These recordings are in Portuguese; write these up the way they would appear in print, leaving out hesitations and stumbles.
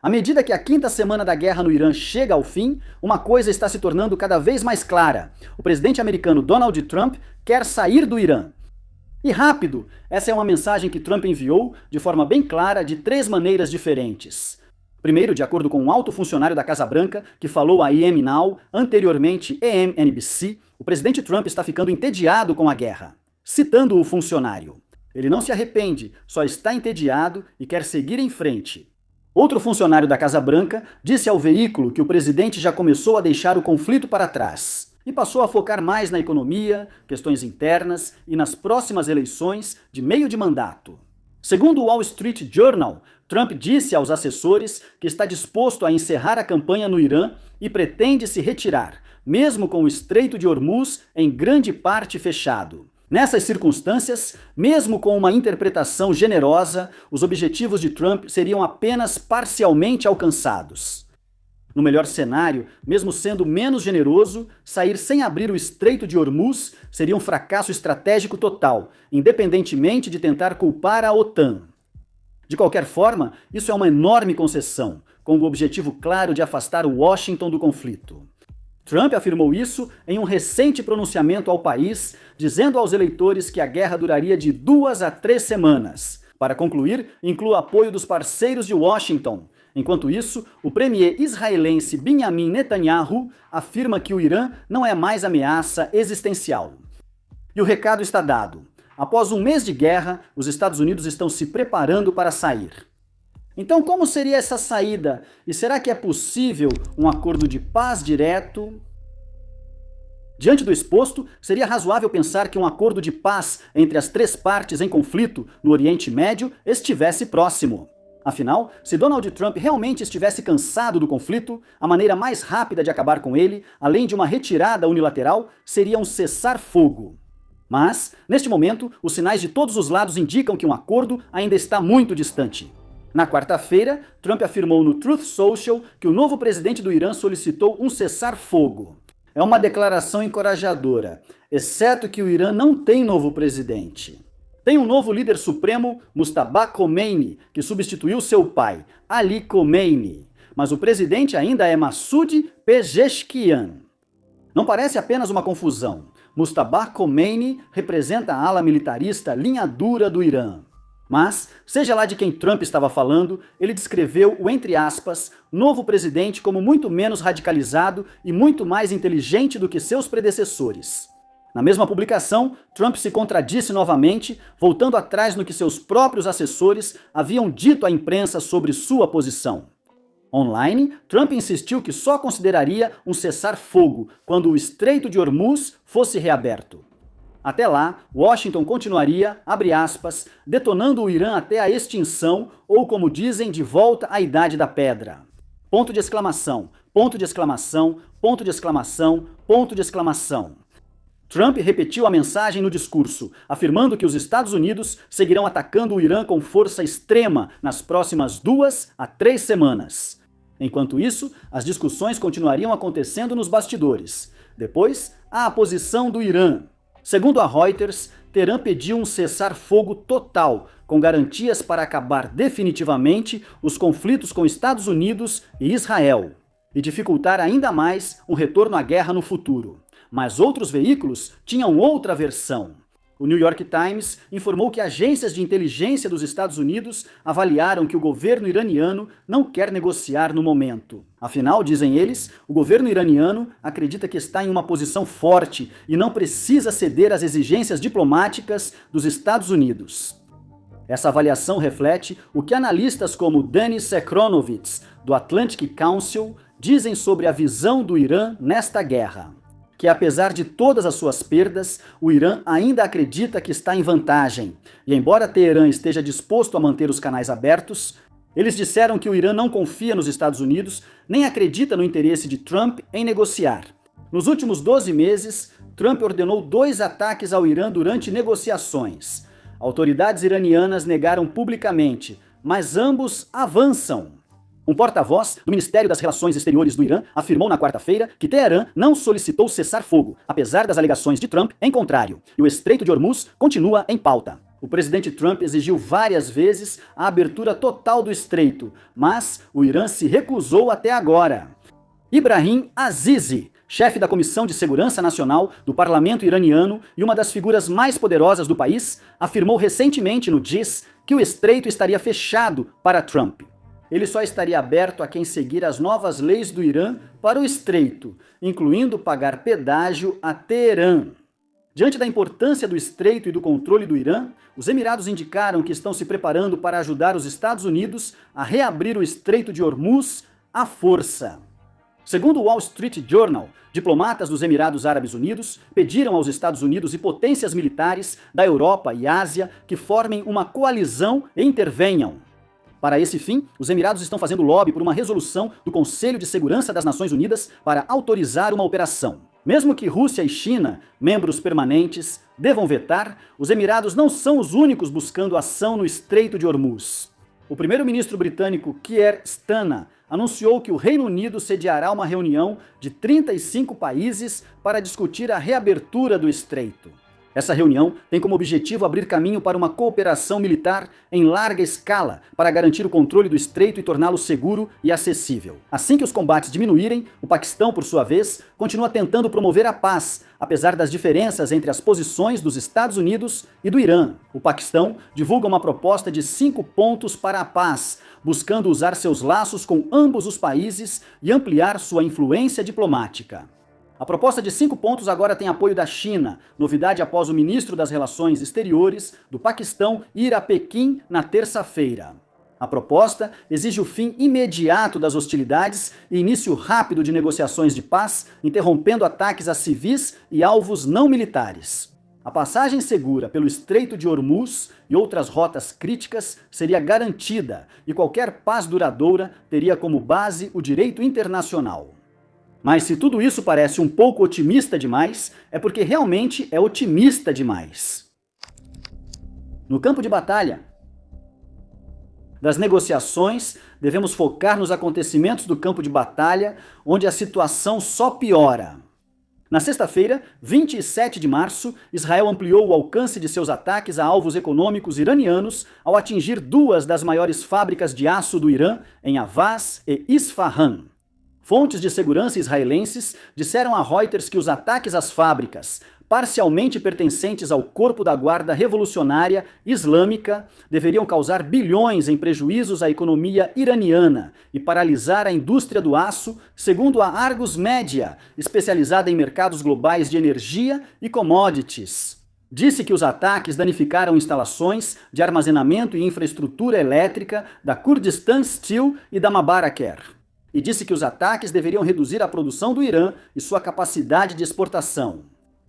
À medida que a quinta semana da guerra no Irã chega ao fim, uma coisa está se tornando cada vez mais clara. O presidente americano Donald Trump quer sair do Irã. E rápido! Essa é uma mensagem que Trump enviou de forma bem clara de 3 maneiras diferentes. Primeiro, de acordo com um alto funcionário da Casa Branca, que falou à IM Now, anteriormente EMNBC, o presidente Trump está ficando entediado com a guerra. Citando o funcionário, ele não se arrepende, só está entediado e quer seguir em frente. Outro funcionário da Casa Branca disse ao veículo que o presidente já começou a deixar o conflito para trás e passou a focar mais na economia, questões internas e nas próximas eleições de meio de mandato. Segundo o Wall Street Journal, Trump disse aos assessores que está disposto a encerrar a campanha no Irã e pretende se retirar, mesmo com o Estreito de Hormuz em grande parte fechado. Nessas circunstâncias, mesmo com uma interpretação generosa, os objetivos de Trump seriam apenas parcialmente alcançados. No melhor cenário, mesmo sendo menos generoso, sair sem abrir o Estreito de Hormuz seria um fracasso estratégico total, independentemente de tentar culpar a OTAN. De qualquer forma, isso é uma enorme concessão, com o objetivo claro de afastar Washington do conflito. Trump afirmou isso em um recente pronunciamento ao país, dizendo aos eleitores que a guerra duraria de 2 a 3 semanas. Para concluir, inclui o apoio dos parceiros de Washington. Enquanto isso, o premier israelense Benjamin Netanyahu afirma que o Irã não é mais ameaça existencial. E o recado está dado. Após um mês de guerra, os Estados Unidos estão se preparando para sair. Então, como seria essa saída? E será que é possível um acordo de paz direto? Diante do exposto, seria razoável pensar que um acordo de paz entre as 3 partes em conflito no Oriente Médio estivesse próximo. Afinal, se Donald Trump realmente estivesse cansado do conflito, a maneira mais rápida de acabar com ele, além de uma retirada unilateral, seria um cessar-fogo. Mas, neste momento, os sinais de todos os lados indicam que um acordo ainda está muito distante. Na quarta-feira, Trump afirmou no Truth Social que o novo presidente do Irã solicitou um cessar-fogo. É uma declaração encorajadora, exceto que o Irã não tem novo presidente. Tem um novo líder supremo, Mujtaba Khomeini, que substituiu seu pai, Ali Khomeini. Mas o presidente ainda é Massoud Pezeshkian. Não parece apenas uma confusão. Mujtaba Khomeini representa a ala militarista linha dura do Irã. Mas, seja lá de quem Trump estava falando, ele descreveu o, entre aspas, novo presidente como muito menos radicalizado e muito mais inteligente do que seus predecessores. Na mesma publicação, Trump se contradisse novamente, voltando atrás no que seus próprios assessores haviam dito à imprensa sobre sua posição. Online, Trump insistiu que só consideraria um cessar-fogo quando o Estreito de Hormuz fosse reaberto. Até lá, Washington continuaria, abre aspas, detonando o Irã até a extinção ou, como dizem, de volta à Idade da Pedra. Ponto de exclamação, ponto de exclamação, ponto de exclamação, ponto de exclamação. Trump repetiu a mensagem no discurso, afirmando que os Estados Unidos seguirão atacando o Irã com força extrema nas próximas 2 a 3 semanas. Enquanto isso, as discussões continuariam acontecendo nos bastidores. Depois, a posição do Irã. Segundo a Reuters, Teherã pediu um cessar-fogo total, com garantias para acabar definitivamente os conflitos com Estados Unidos e Israel, e dificultar ainda mais um retorno à guerra no futuro. Mas outros veículos tinham outra versão. O New York Times informou que agências de inteligência dos Estados Unidos avaliaram que o governo iraniano não quer negociar no momento. Afinal, dizem eles, o governo iraniano acredita que está em uma posição forte e não precisa ceder às exigências diplomáticas dos Estados Unidos. Essa avaliação reflete o que analistas como Denis Sekronovitz, do Atlantic Council, dizem sobre a visão do Irã nesta guerra. Que apesar de todas as suas perdas, o Irã ainda acredita que está em vantagem. E embora Teherã esteja disposto a manter os canais abertos, eles disseram que o Irã não confia nos Estados Unidos, nem acredita no interesse de Trump em negociar. Nos últimos 12 meses, Trump ordenou 2 ataques ao Irã durante negociações. Autoridades iranianas negaram publicamente, mas ambos avançam. Um porta-voz do Ministério das Relações Exteriores do Irã afirmou na quarta-feira que Teherã não solicitou cessar-fogo, apesar das alegações de Trump em contrário, e o Estreito de Hormuz continua em pauta. O presidente Trump exigiu várias vezes a abertura total do estreito, mas o Irã se recusou até agora. Ibrahim Azizi, chefe da Comissão de Segurança Nacional do parlamento iraniano e uma das figuras mais poderosas do país, afirmou recentemente no DIS que o estreito estaria fechado para Trump. Ele só estaria aberto a quem seguir as novas leis do Irã para o estreito, incluindo pagar pedágio a Teherã. Diante da importância do estreito e do controle do Irã, os Emirados indicaram que estão se preparando para ajudar os Estados Unidos a reabrir o Estreito de Hormuz à força. Segundo o Wall Street Journal, diplomatas dos Emirados Árabes Unidos pediram aos Estados Unidos e potências militares da Europa e Ásia que formem uma coalizão e intervenham. Para esse fim, os Emirados estão fazendo lobby por uma resolução do Conselho de Segurança das Nações Unidas para autorizar uma operação. Mesmo que Rússia e China, membros permanentes, devam vetar, os Emirados não são os únicos buscando ação no Estreito de Hormuz. O primeiro-ministro britânico Keir Starmer anunciou que o Reino Unido sediará uma reunião de 35 países para discutir a reabertura do estreito. Essa reunião tem como objetivo abrir caminho para uma cooperação militar em larga escala para garantir o controle do estreito e torná-lo seguro e acessível. Assim que os combates diminuírem, o Paquistão, por sua vez, continua tentando promover a paz, apesar das diferenças entre as posições dos Estados Unidos e do Irã. O Paquistão divulga uma proposta de 5 pontos para a paz, buscando usar seus laços com ambos os países e ampliar sua influência diplomática. A proposta de 5 pontos agora tem apoio da China, novidade após o ministro das Relações Exteriores do Paquistão ir a Pequim na terça-feira. A proposta exige o fim imediato das hostilidades e início rápido de negociações de paz, interrompendo ataques a civis e alvos não militares. A passagem segura pelo Estreito de Hormuz e outras rotas críticas seria garantida e qualquer paz duradoura teria como base o direito internacional. Mas se tudo isso parece um pouco otimista demais, é porque realmente é otimista demais. No campo de batalha das negociações, devemos focar nos acontecimentos do campo de batalha, onde a situação só piora. Na sexta-feira, 27 de março, Israel ampliou o alcance de seus ataques a alvos econômicos iranianos ao atingir 2 das maiores fábricas de aço do Irã, em Ahvaz e Isfahan. Fontes de segurança israelenses disseram a Reuters que os ataques às fábricas, parcialmente pertencentes ao Corpo da Guarda Revolucionária Islâmica, deveriam causar bilhões em prejuízos à economia iraniana e paralisar a indústria do aço, segundo a Argus Media, especializada em mercados globais de energia e commodities. Disse que os ataques danificaram instalações de armazenamento e infraestrutura elétrica da Kurdistan Steel e da Mubaraker. E disse que os ataques deveriam reduzir a produção do Irã e sua capacidade de exportação.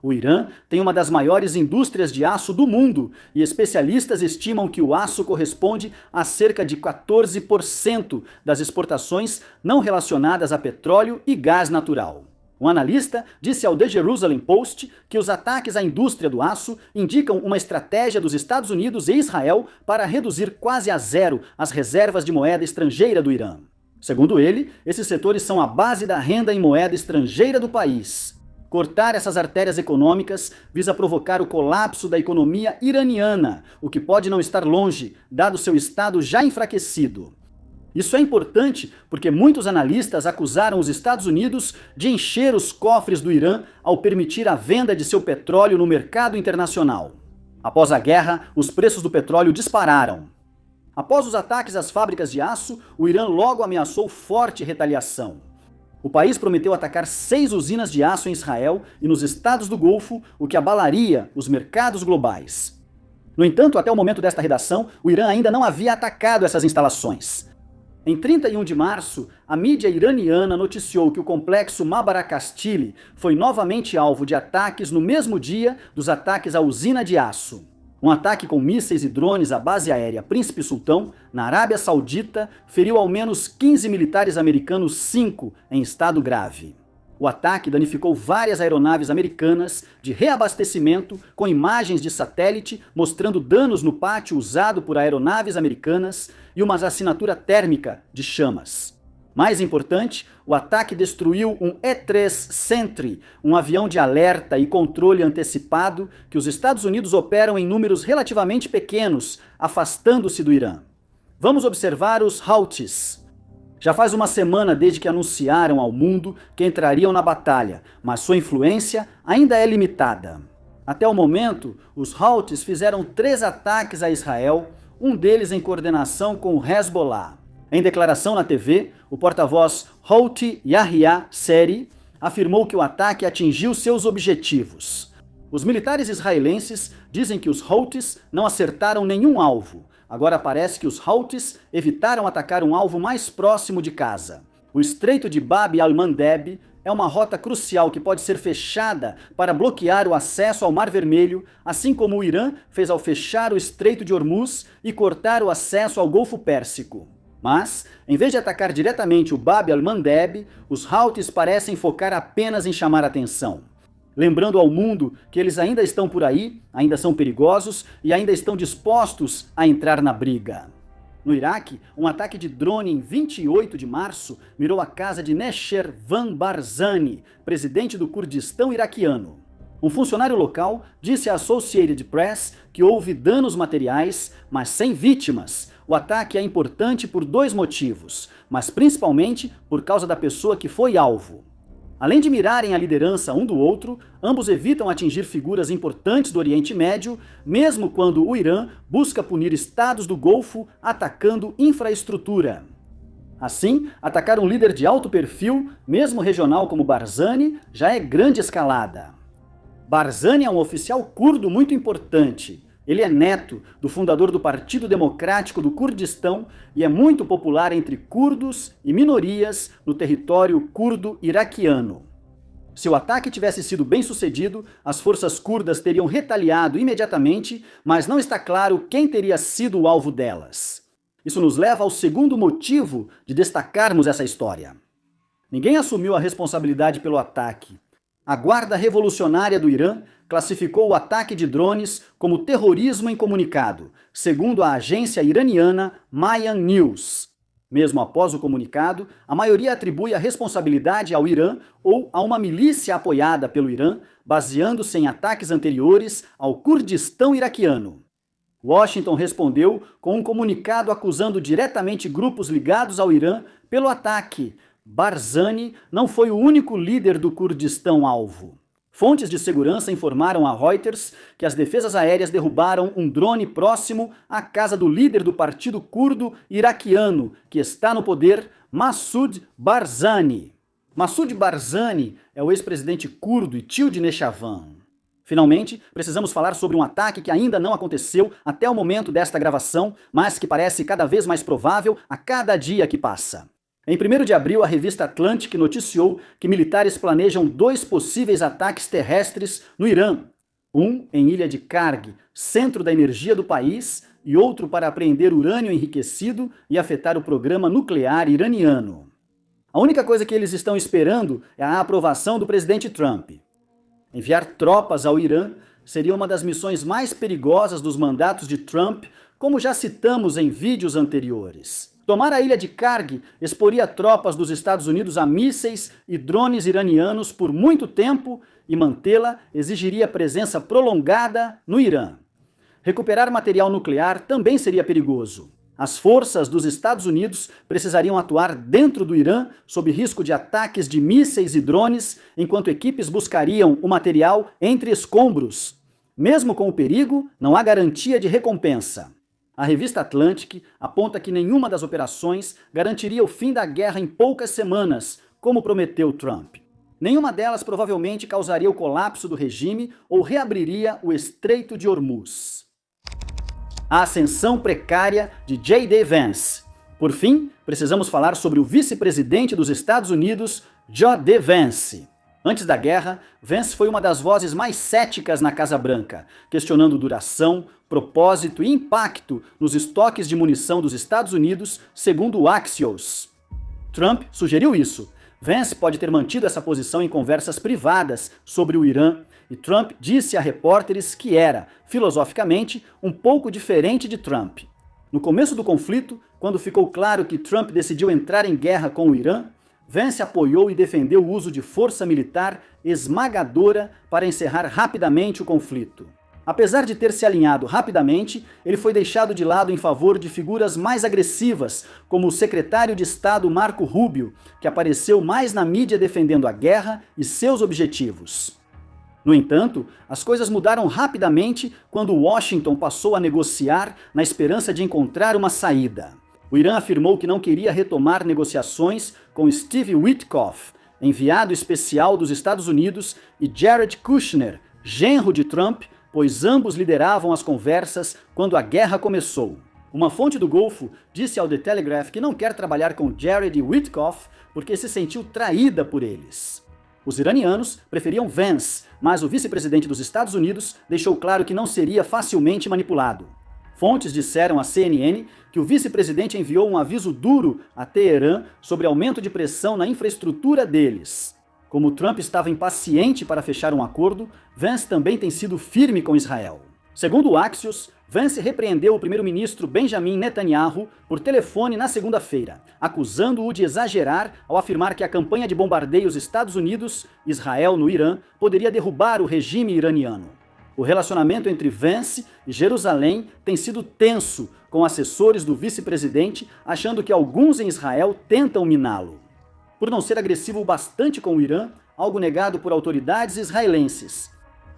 O Irã tem uma das maiores indústrias de aço do mundo e especialistas estimam que o aço corresponde a cerca de 14% das exportações não relacionadas a petróleo e gás natural. Um analista disse ao The Jerusalem Post que os ataques à indústria do aço indicam uma estratégia dos Estados Unidos e Israel para reduzir quase a zero as reservas de moeda estrangeira do Irã. Segundo ele, esses setores são a base da renda em moeda estrangeira do país. Cortar essas artérias econômicas visa provocar o colapso da economia iraniana, o que pode não estar longe, dado seu estado já enfraquecido. Isso é importante porque muitos analistas acusaram os Estados Unidos de encher os cofres do Irã ao permitir a venda de seu petróleo no mercado internacional. Após a guerra, os preços do petróleo dispararam. Após os ataques às fábricas de aço, o Irã logo ameaçou forte retaliação. O país prometeu atacar 6 usinas de aço em Israel e nos estados do Golfo, o que abalaria os mercados globais. No entanto, até o momento desta redação, o Irã ainda não havia atacado essas instalações. Em 31 de março, a mídia iraniana noticiou que o complexo Mabarakastili foi novamente alvo de ataques no mesmo dia dos ataques à usina de aço. Um ataque com mísseis e drones à base aérea Príncipe Sultão, na Arábia Saudita, feriu ao menos 15 militares americanos, 5 em estado grave. O ataque danificou várias aeronaves americanas de reabastecimento com imagens de satélite mostrando danos no pátio usado por aeronaves americanas e uma assinatura térmica de chamas. Mais importante, o ataque destruiu um E-3 Sentry, um avião de alerta e controle antecipado que os Estados Unidos operam em números relativamente pequenos, afastando-se do Irã. Vamos observar os Houthis. Já faz uma semana desde que anunciaram ao mundo que entrariam na batalha, mas sua influência ainda é limitada. Até o momento, os Houthis fizeram 3 ataques a Israel, um deles em coordenação com o Hezbollah. Em declaração na TV, o porta-voz Houthi Yahya Seri afirmou que o ataque atingiu seus objetivos. Os militares israelenses dizem que os Houthis não acertaram nenhum alvo. Agora parece que os Houthis evitaram atacar um alvo mais próximo de casa. O Estreito de Bab al-Mandeb é uma rota crucial que pode ser fechada para bloquear o acesso ao Mar Vermelho, assim como o Irã fez ao fechar o Estreito de Hormuz e cortar o acesso ao Golfo Pérsico. Mas, em vez de atacar diretamente o Bab al-Mandeb, os Houthis parecem focar apenas em chamar atenção, lembrando ao mundo que eles ainda estão por aí, ainda são perigosos e ainda estão dispostos a entrar na briga. No Iraque, um ataque de drone em 28 de março mirou a casa de Neshervan Barzani, presidente do Kurdistão iraquiano. Um funcionário local disse à Associated Press que houve danos materiais, mas sem vítimas. O ataque é importante por 2 motivos, mas principalmente por causa da pessoa que foi alvo. Além de mirarem a liderança um do outro, ambos evitam atingir figuras importantes do Oriente Médio, mesmo quando o Irã busca punir estados do Golfo atacando infraestrutura. Assim, atacar um líder de alto perfil, mesmo regional como Barzani, já é grande escalada. Barzani é um oficial curdo muito importante. Ele é neto do fundador do Partido Democrático do Kurdistão e é muito popular entre curdos e minorias no território curdo iraquiano. Se o ataque tivesse sido bem sucedido, as forças curdas teriam retaliado imediatamente, mas não está claro quem teria sido o alvo delas. Isso nos leva ao segundo motivo de destacarmos essa história. Ninguém assumiu a responsabilidade pelo ataque. A Guarda Revolucionária do Irã classificou o ataque de drones como terrorismo em comunicado, segundo a agência iraniana Mayan News. Mesmo após o comunicado, a maioria atribui a responsabilidade ao Irã ou a uma milícia apoiada pelo Irã, baseando-se em ataques anteriores ao Kurdistão iraquiano. Washington respondeu com um comunicado acusando diretamente grupos ligados ao Irã pelo ataque. Barzani não foi o único líder do Kurdistão alvo. Fontes de segurança informaram a Reuters que as defesas aéreas derrubaram um drone próximo à casa do líder do partido curdo iraquiano, que está no poder, Massoud Barzani. Massoud Barzani é o ex-presidente curdo e tio de Neshavan. Finalmente, precisamos falar sobre um ataque que ainda não aconteceu até o momento desta gravação, mas que parece cada vez mais provável a cada dia que passa. Em 1º de abril, a revista Atlantic noticiou que militares planejam 2 possíveis ataques terrestres no Irã. Um em Ilha de Karg, centro da energia do país, e outro para apreender urânio enriquecido e afetar o programa nuclear iraniano. A única coisa que eles estão esperando é a aprovação do presidente Trump. Enviar tropas ao Irã seria uma das missões mais perigosas dos mandatos de Trump, como já citamos em vídeos anteriores. Tomar a ilha de Karg exporia tropas dos Estados Unidos a mísseis e drones iranianos por muito tempo e mantê-la exigiria presença prolongada no Irã. Recuperar material nuclear também seria perigoso. As forças dos Estados Unidos precisariam atuar dentro do Irã sob risco de ataques de mísseis e drones, enquanto equipes buscariam o material entre escombros. Mesmo com o perigo, não há garantia de recompensa. A revista Atlantic aponta que nenhuma das operações garantiria o fim da guerra em poucas semanas, como prometeu Trump. Nenhuma delas provavelmente causaria o colapso do regime ou reabriria o Estreito de Hormuz. A ascensão precária de J.D. Vance. Por fim, precisamos falar sobre o vice-presidente dos Estados Unidos, J.D. Vance. Antes da guerra, Vance foi uma das vozes mais céticas na Casa Branca, questionando duração, propósito e impacto nos estoques de munição dos Estados Unidos, segundo o Axios. Trump sugeriu isso. Vance pode ter mantido essa posição em conversas privadas sobre o Irã, e Trump disse a repórteres que era, filosoficamente, um pouco diferente de Trump. No começo do conflito, quando ficou claro que Trump decidiu entrar em guerra com o Irã, Vance apoiou e defendeu o uso de força militar esmagadora para encerrar rapidamente o conflito. Apesar de ter se alinhado rapidamente, ele foi deixado de lado em favor de figuras mais agressivas, como o secretário de Estado Marco Rubio, que apareceu mais na mídia defendendo a guerra e seus objetivos. No entanto, as coisas mudaram rapidamente quando Washington passou a negociar na esperança de encontrar uma saída. O Irã afirmou que não queria retomar negociações com Steve Witkoff, enviado especial dos Estados Unidos, e Jared Kushner, genro de Trump, pois ambos lideravam as conversas quando a guerra começou. Uma fonte do Golfo disse ao The Telegraph que não quer trabalhar com Jared e Witkoff porque se sentiu traída por eles. Os iranianos preferiam Vance, mas o vice-presidente dos Estados Unidos deixou claro que não seria facilmente manipulado. Fontes disseram à CNN que o vice-presidente enviou um aviso duro a Teherã sobre aumento de pressão na infraestrutura deles. Como Trump estava impaciente para fechar um acordo, Vance também tem sido firme com Israel. Segundo o Axios, Vance repreendeu o primeiro-ministro Benjamin Netanyahu por telefone na segunda-feira, acusando-o de exagerar ao afirmar que a campanha de bombardeios Estados Unidos-Israel no Irã poderia derrubar o regime iraniano. O relacionamento entre Vance e Jerusalém tem sido tenso, com assessores do vice-presidente achando que alguns em Israel tentam miná-lo. Por não ser agressivo bastante com o Irã, algo negado por autoridades israelenses.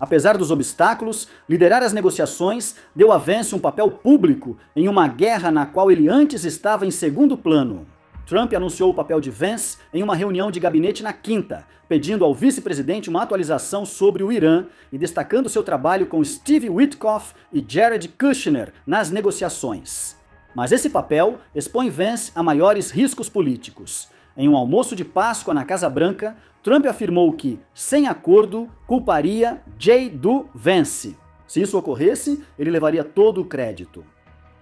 Apesar dos obstáculos, liderar as negociações deu a Vance um papel público em uma guerra na qual ele antes estava em segundo plano. Trump anunciou o papel de Vance em uma reunião de gabinete na quinta, pedindo ao vice-presidente uma atualização sobre o Irã e destacando seu trabalho com Steve Witkoff e Jared Kushner nas negociações. Mas esse papel expõe Vance a maiores riscos políticos. Em um almoço de Páscoa na Casa Branca, Trump afirmou que, sem acordo, culparia J.D. Vance. Se isso ocorresse, ele levaria todo o crédito.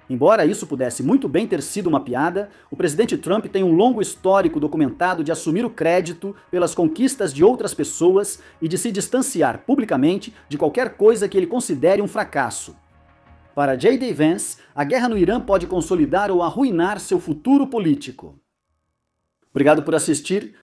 Embora isso pudesse muito bem ter sido uma piada, o presidente Trump tem um longo histórico documentado de assumir o crédito pelas conquistas de outras pessoas e de se distanciar publicamente de qualquer coisa que ele considere um fracasso. Para J.D. Vance, a guerra no Irã pode consolidar ou arruinar seu futuro político. Obrigado por assistir.